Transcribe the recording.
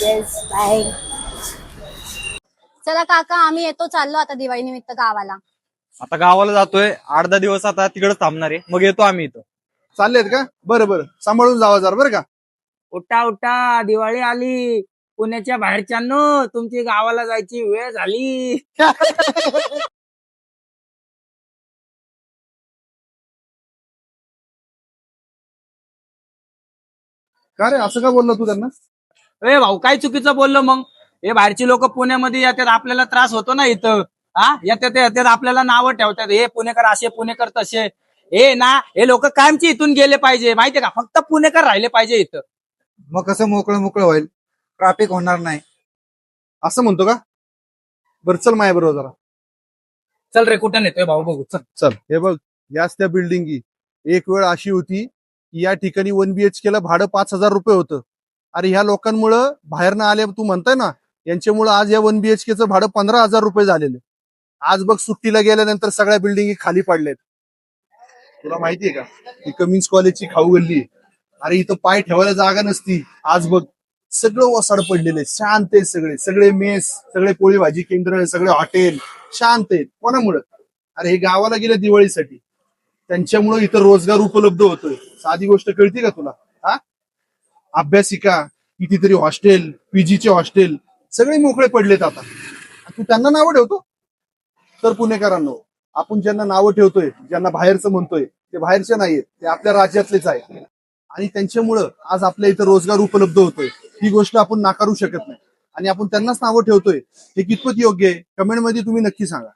Yes bye. चला काका आम्ही येतो, चाललो आता दिवाळी निमित्त गावाला. आता गावाला जातोय, 8-10 दिवस आता तिकडेच थांबणार आहे, मग येतो आम्ही इथं. चाललेत का? बरं बरं, सांभाळून जावा जरा बरं का. उठा उठा, दिवाळी आली. पुण्याच्या बाहेरच्यांनो, तुमची गावाला जायची वेळ झाली. का रे, असं का बोलला तू त्यांना? ए भाऊ, काय चुकीचं बोललो मग? हे बाहेरची लोक पुण्यामध्ये येतात, आपल्याला त्रास होतो ना इथं. हा, येतात आपल्याला नावं ठेवतात, हे पुणेकर असे, पुणेकर तसे. हे ना, हे लोक कायमची इथून गेले पाहिजे, माहितीये का? फक्त पुणेकर राहिले पाहिजे इथं. मग कसं मोकळं मोकळं होईल, ट्रॅफिक होणार नाही. असं म्हणतो का? बरं चल माझ्या बरोबर जरा. चल रे, कुठं नेतोय भाऊ, बघू चल. चल, हे बघ, याच त्या बिल्डिंगी एक वेळ अशी होती की या ठिकाणी 1 BHK ला भाडं 5,000 रुपये होतं. अरे ह्या लोकांमुळं बाहेरनं आले, तू म्हणताय ना, यांच्यामुळं आज या 1 BHK चं भाडं 15,000 रुपये झालेलं. आज बघ सुट्टीला गेल्यानंतर सगळ्या बिल्डिंगी खाली पडल्यात. तुला माहितीये का, ही कमिन्स कॉलेजची खाऊ गल्ली. अरे इथं पाय ठेवायला जागा नसती. आज बघ सगळं वसाड पडलेलं आहे, शांत आहे, सगळे सगळे मेस, सगळे पोळी भाजी केंद्र, सगळे हॉटेल शांत आहेत. कोणामुळं? अरे हे गावाला गेले दिवाळीसाठी, त्यांच्यामुळं इथं रोजगार उपलब्ध होतोय. साधी गोष्ट कळती का तुला? हा, अभ्यासिका, कितीतरी हॉस्टेल, पीजीचे हॉस्टेल सगळे मोकळे पडलेत आता. तू त्यांना नावं ठेवतो? तर पुणेकरांनो, आपण ज्यांना नावं ठेवतोय, ज्यांना बाहेरचं म्हणतोय, ते बाहेरचे नाहीयेत, ते आपल्या राज्यातलेच आहेत. आणि त्यांच्यामुळं आज आपल्या इथं रोजगार उपलब्ध होतोय. ही गोष्ट आपण नाकारू शकत नाही. आणि आपण त्यांनाच नावं ठेवतोय, हे कितपत योग्य आहे? कमेंटमध्ये तुम्ही नक्की सांगा.